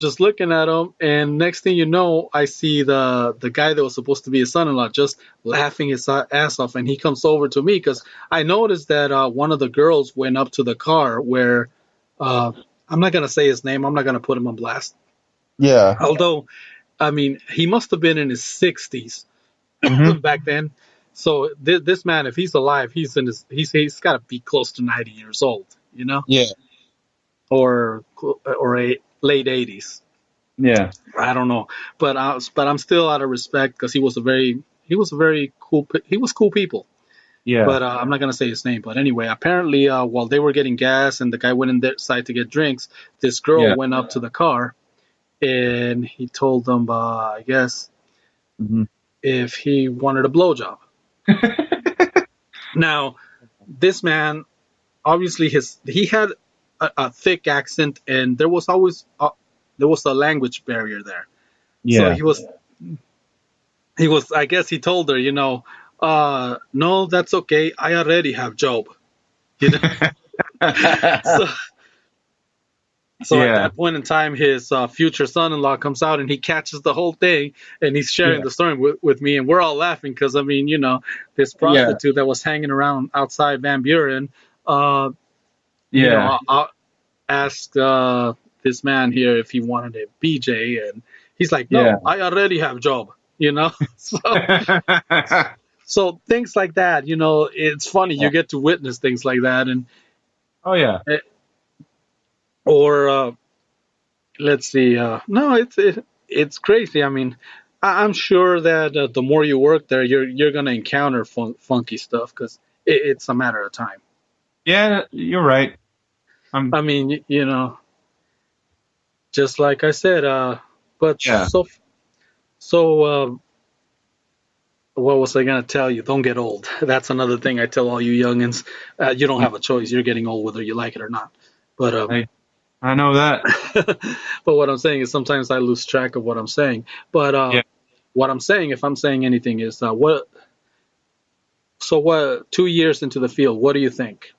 just looking at him, and next thing you know, I see the guy that was supposed to be his son-in-law just laughing his ass off, and he comes over to me because I noticed that one of the girls went up to the car where uh, I'm not gonna say his name. I'm not gonna put him on blast. Yeah. Although, I mean, he must have been in his 60s Hmm. back then. So this man, if he's alive, he's got to be close to 90 years old, Yeah. or a late 80s. Yeah. I don't know, but I'm still out of respect because he was a very cool he was cool people. Yeah. But I'm not gonna say his name. But anyway, apparently while they were getting gas and the guy went inside to get drinks, this girl Yeah. went up to the car and he told them, I guess, Hmm. if he wanted a blowjob. Now, this man obviously he had a thick accent and there was a language barrier there. So Yeah. he was I guess he told her, no, that's okay. I already have job. You know. So so at Yeah. that point in time, his future son-in-law comes out and he catches the whole thing and he's sharing Yeah. the story with me and we're all laughing because I mean, this Yeah. prostitute that was hanging around outside Van Buren, uh, Yeah. I asked this man here if he wanted a BJ and he's like, Yeah. no, I already have job. So things like that, it's funny. You get to witness things like that, and Oh yeah. eh, or let's see. No, it's crazy. I mean, I'm sure that the more you work there, you're gonna encounter funky stuff because it's a matter of time. Yeah. You're right. I'm. I mean, just like I said. But Yeah. so. What was I gonna tell you? Don't get old. That's another thing I tell all you youngins. You don't have a choice. You're getting old whether you like it or not. But I know that. but what I'm saying is sometimes I lose track of what I'm saying. But Yeah. what I'm saying, if I'm saying anything, is what. So what? 2 years into the field, what do you think?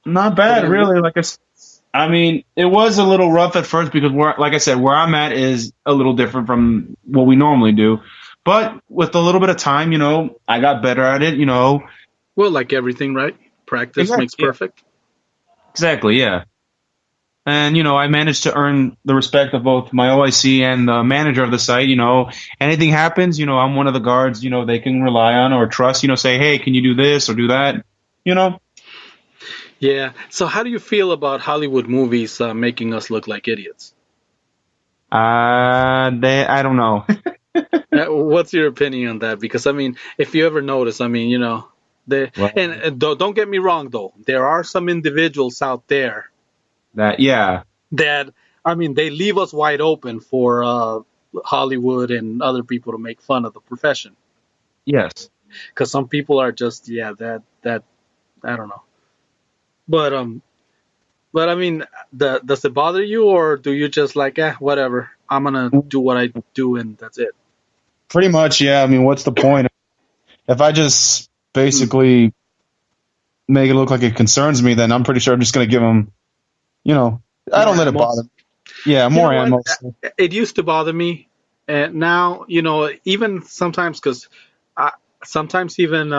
Not What do bad, you? really. I mean, it was a little rough at first because like I said, where I'm at is a little different from what we normally do. But with a little bit of time, I got better at it. Well, like everything, right? Practice Exactly. makes Yeah. perfect. Exactly. Yeah. And I managed to earn the respect of both my OIC and the manager of the site. Anything happens, I'm one of the guards. They can rely on or trust. Say, hey, can you do this or do that? You know. Yeah. So how do you feel about Hollywood movies making us look like idiots? I don't know. What's your opinion on that? Because I mean, if you ever notice, I mean, they Well, and don't get me wrong though, there are some individuals out there yeah. that I mean, they leave us wide open for Hollywood and other people to make fun of the profession. Yes. Because some people are just that I don't know, but I mean, does it bother you or do you just like whatever? I'm gonna do what I do and that's it. Pretty much, yeah. I mean, what's the point? If I just Hmm. basically make it look like it concerns me, then I'm pretty sure I'm just going to give them, you know, I don't More let it ammo. bother me. Yeah, You more know what? ammo. So, It used to bother me, and now even sometimes because sometimes even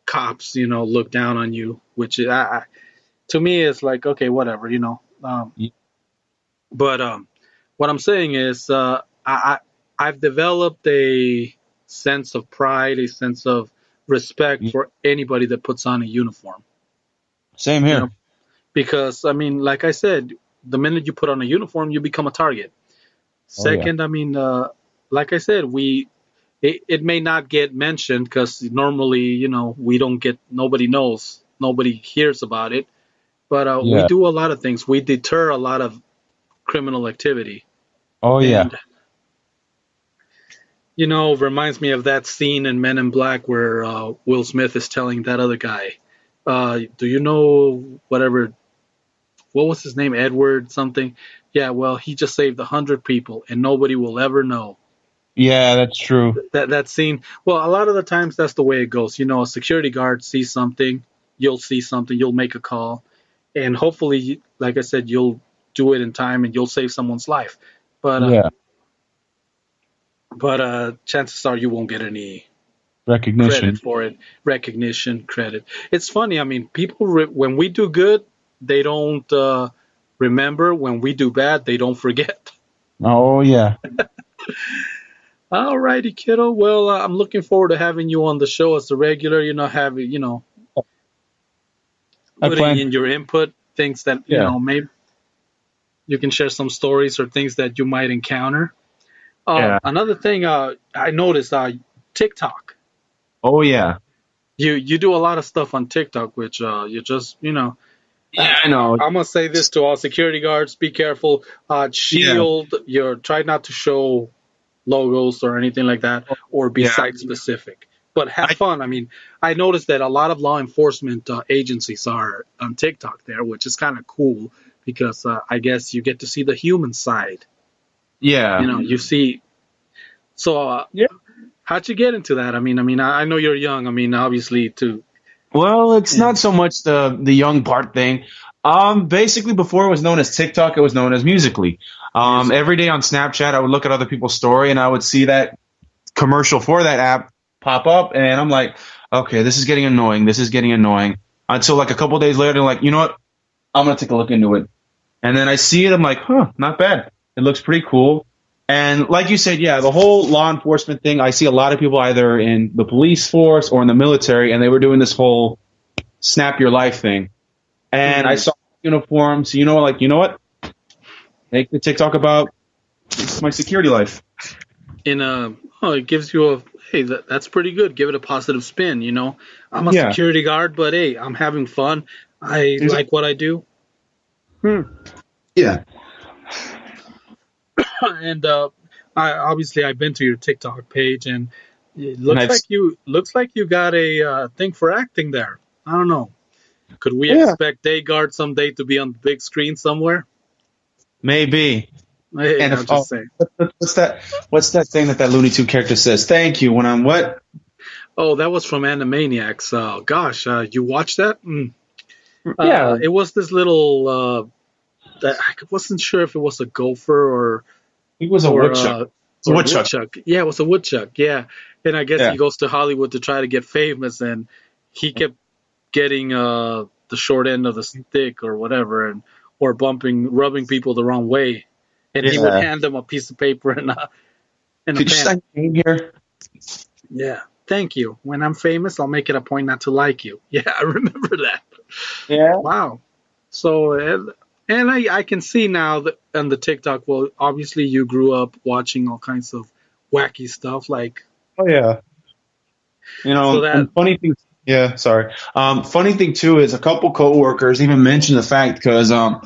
cops look down on you, which to me is like okay, whatever. But what I'm saying is I've developed a sense of pride, a sense of respect yeah, for anybody that puts on a uniform. same You know, here. because I mean, like I said, the minute you put on a uniform, you become a target. Oh yeah. Second, I mean, like I said, it may not get mentioned because normally, we don't get nobody knows, nobody hears about it. But we Yeah. do a lot of things. We deter a lot of criminal activity, Oh yeah. and reminds me of that scene in Men in Black where Will Smith is telling that other guy, "Do you know whatever? What was his name? Edward something? Yeah, well, he just saved 100 people, and nobody will ever know." Yeah, that's true. That scene. Well, a lot of the times that's the way it goes. A security guard sees something, you'll see something, you'll make a call, and hopefully, like I said, you'll do it in time and you'll save someone's life. But Yeah. chances are you won't get any credit Recognition. for it, recognition, credit. It's funny. I mean, people when we do good, they don't remember. When we do bad, they don't forget. Oh yeah. All righty, kiddo. Well, I'm looking forward to having you on the show as a regular. Having I putting plan. in your input, things that Yeah. maybe you can share some stories or things that you might encounter. Yeah. Another thing I noticed, TikTok. Oh yeah. You do a lot of stuff on TikTok, which you just Yeah, I know. I'm gonna say this to all security guards: be careful. Yeah. Shield your try not to show logos or anything like that, or be Yeah. site specific. But have I fun. I mean, I noticed that a lot of law enforcement agencies are on TikTok there, which is kind of cool because I guess you get to see the human side. yeah. You see. So, Yeah. how'd you get into that? I know you're young. I mean, obviously, to Well, it's yeah. not so much the young part thing. Basically, before it was known as TikTok, it was known as Musically. Music. Every day on Snapchat, I would look at other people's story and I would see that commercial for that app pop up, and I'm like, okay, this is getting annoying. This is getting annoying. Until like a couple days later, like, you know what? I'm gonna take a look into it. And then I see it, I'm like, huh, not bad. It looks pretty cool. And like you said, yeah, the whole law enforcement thing, I see a lot of people either in the police force or in the military, and they were doing this whole snap your life thing. And I Mm. saw uniforms, like, you know what? Make the TikTok about my security life. It gives you a hey, that's pretty good. Give it a positive spin. I'm a Yeah. security guard, but hey, I'm having fun. I like what I do. Yeah. And I've been to your TikTok page, and it And looks like you got a thing for acting there. I don't know. Could we yeah, expect Dayguard someday to be on the big screen somewhere? maybe. Hey, And I'm if just saying. what's that thing that Looney Tune character says? Thank you when I'm what? Oh, that was from Animaniacs. Gosh, you watched that? Mm. Yeah, It was this little. That I wasn't sure if it was a gopher he was a or woodchuck. uh, It's a or a woodchuck. woodchuck. Yeah, it was a woodchuck. Yeah, and I guess Yeah. he goes to Hollywood to try to get famous, and he kept getting the short end of the stick or whatever, and or rubbing people the wrong way, and he would Yeah. hand them a piece of paper and a Could you pen. sign your name here? Yeah, thank you. When I'm famous, I'll make it a point not to like you. Yeah, I remember that. Yeah. Wow. So, and I can see now that on the TikTok, well, obviously you grew up watching all kinds of wacky stuff, like, Oh yeah. so that, And funny thing. Yeah. Sorry. Funny thing too is a couple coworkers even mentioned the fact because not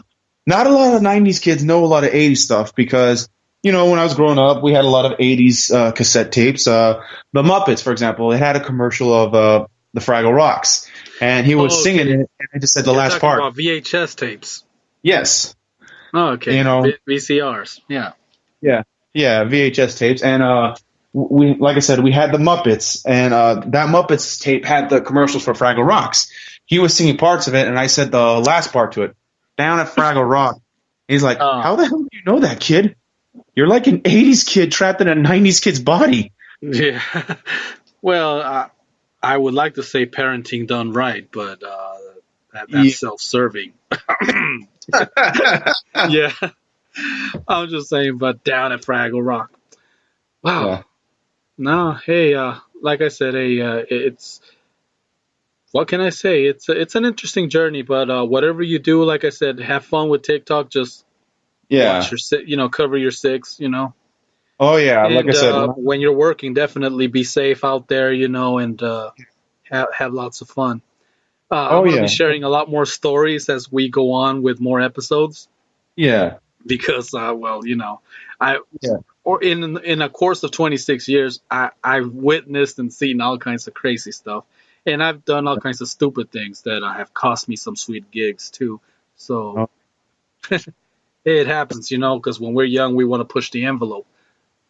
a lot of '90s kids know a lot of '80s stuff because when I was growing up, we had a lot of '80s cassette tapes. The Muppets, for example, it had a commercial of the Fraggle Rocks, and he was oh, singing okay, it, and I just said the you're last talking part. about VHS tapes. Yes. Oh, okay, You know. VCRs. Yeah. Yeah, yeah, VHS tapes, and we, like I said, we had the Muppets, and that Muppets tape had the commercials for Fraggle Rocks. He was singing parts of it, and I said the last part to it, down at Fraggle Rock. He's like, Uh, "How the hell do you know that, kid? You're like an '80s kid trapped in a '90s kid's body." yeah. Well, I would like to say parenting done right, but that's Yeah. self-serving. Yeah, I'm just saying. But down at Fraggle Rock, wow. Yeah, No, hey, like I said, hey, it's what can I say? It's an interesting journey, but whatever you do, like I said, have fun with TikTok. Just watch yeah. your cover your six, Oh yeah, like I and said. when you're working, definitely be safe out there, and have lots of fun. I'm Oh gonna be yeah, sharing a lot more stories as we go on with more episodes yeah, because, I yeah, or in a course of 26 years, I've witnessed and seen all kinds of crazy stuff, and I've done all kinds of stupid things that have cost me some sweet gigs too. So oh, it happens, because when we're young, we want to push the envelope.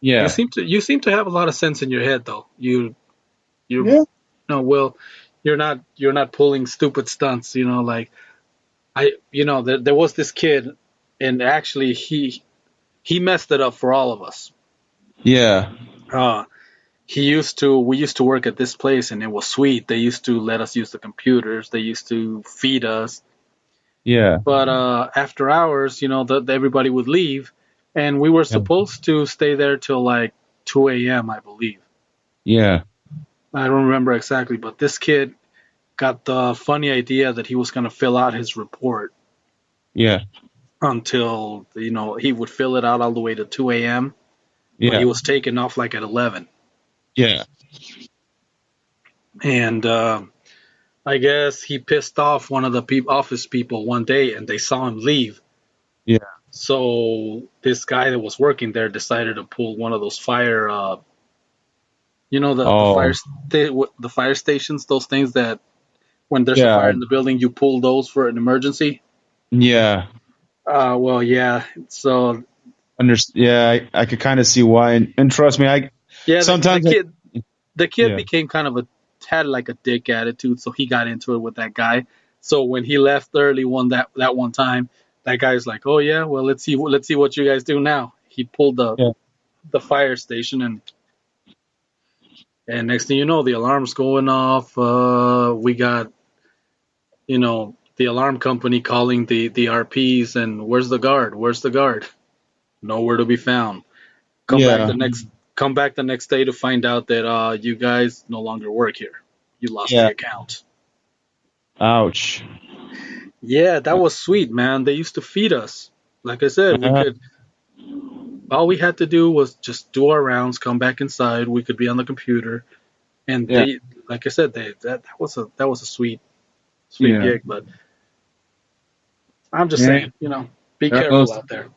yeah, You seem to have a lot of sense in your head, though. You yeah, no, well, you're not pulling stupid stunts. Like there was this kid and actually he messed it up for all of us. Yeah. Uh, we used to work at this place, and it was sweet. They used to let us use the computers. They used to feed us. Yeah. But after hours, everybody would leave, and we were Yeah. supposed to stay there till like 2 a.m., I believe. Yeah. I don't remember exactly, but this kid got the funny idea that he was going to fill out his report Yeah. until, he would fill it out all the way to 2 a.m., but he Yeah. was taken off like at 11. Yeah. And I guess he pissed off one of the office people one day, and they saw him leave. Yeah. So this guy that was working there decided to pull one of those fire, Oh. the fire stations, those things that when there's a fire Yeah. in the building, you pull those for an emergency. Yeah. Well, yeah. So Yeah, I could kind of see why, and trust me, I yeah, sometimes the kid yeah, became kind of had like a dick attitude, so he got into it with that guy. So when he left early that one time, that guy's like, "Oh yeah, well let's see what you guys do now." He pulled yeah, the fire station, and next thing you know, the alarm's going off. We got the alarm company calling the RPs, and where's the guard? Where's the guard? Nowhere to be found. Come back yeah. the next come back the next day to find out that you guys no longer work here. You lost the Yeah. account. Ouch. Yeah, that was sweet, man. They used to feed us. Like I said, we Uh, could all we had to do was just do our rounds, come back inside. We could be on the computer, and yeah, like I said, that was a sweet yeah, gig. But I'm just yeah. saying, be There careful goes. out there.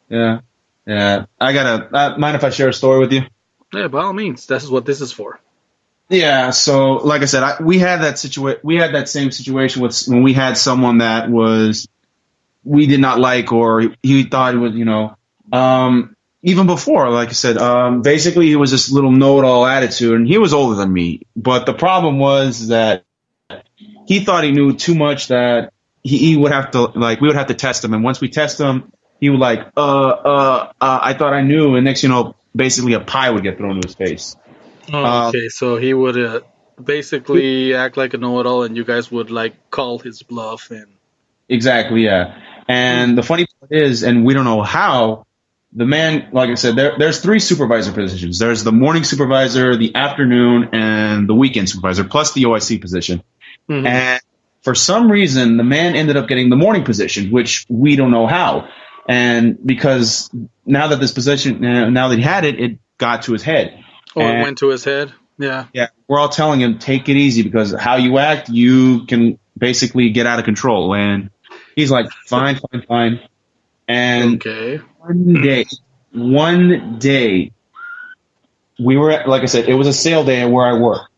Yeah, yeah. I gotta. Mind if I share a story with you? Yeah, by all means, this is what this is for. Yeah. So, like I said, we had that We had that same situation with when we had someone that was we did not like, or he thought it was, even before, like I said, basically he was this little know-it-all attitude, and he was older than me. But the problem was that he thought he knew too much, that he would have to, like, we would have to test him. And once we test him, he would like, I thought I knew. And next, basically a pie would get thrown to his face. Oh, okay, so he would basically act like a know-it-all, and you guys would like call his bluff and. Exactly, yeah. And the funny part is, and we don't know how, the man, like I said, there's 3 supervisor positions. There's the morning supervisor, the afternoon, and the weekend supervisor, plus the OIC position. Mhm. And for some reason, the man ended up getting the morning position, which we don't know how. And because now that this position, now that he had it, it got to his head. Oh, And it went to his head? Yeah. yeah, we're all telling him, take it easy, because how you act, you can basically get out of control. And he's like, fine, fine, fine. And Okay. one day, we were at, like I said, it was a sale day where I work.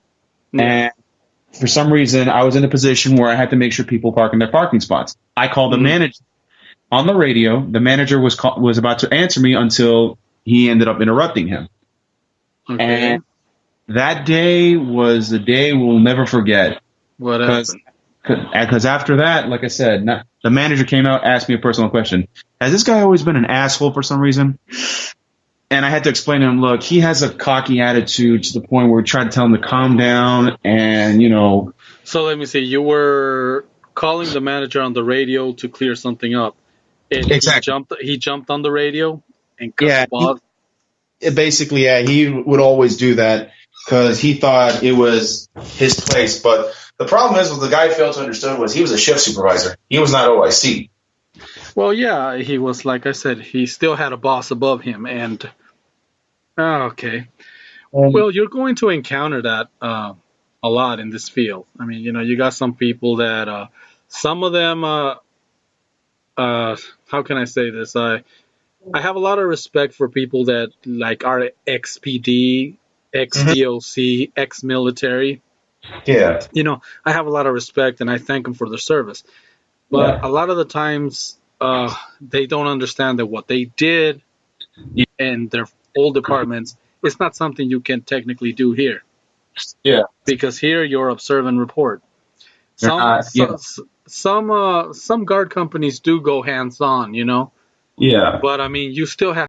Yeah. And for some reason, I was in a position where I had to make sure people park in their parking spots. I called the manager on the radio. The manager was about to answer me until he ended up interrupting him. Okay. And that day was the day we'll never forget. What happened? Because after that, like I said, the manager came out, asked me a personal question. Has this guy always been an asshole for some reason? And I had to explain to him, look, he has a cocky attitude to the point where we tried to tell him to calm down and, So let me see. You were calling the manager on the radio to clear something up. And Exactly. He jumped on the radio and cut Yeah, the boss. basically, yeah, he would always do that because he thought it was his place. But the problem is, what the guy failed to understand was he was a shift supervisor. He was not OIC. Well, yeah, he was, like I said, he still had a boss above him. And, okay. Well, you're going to encounter that a lot in this field. I mean, you got some people that, some of them, how can I say this? I have a lot of respect for people that like are ex-PD, ex-DOC, ex-military. Yeah. I have a lot of respect and I thank them for their service. But a lot of the times, they don't understand that what they did in their old departments is not something you can technically do here. Yeah. Because here you're observe and report. some guard companies do go hands on, Yeah. but I mean, you still have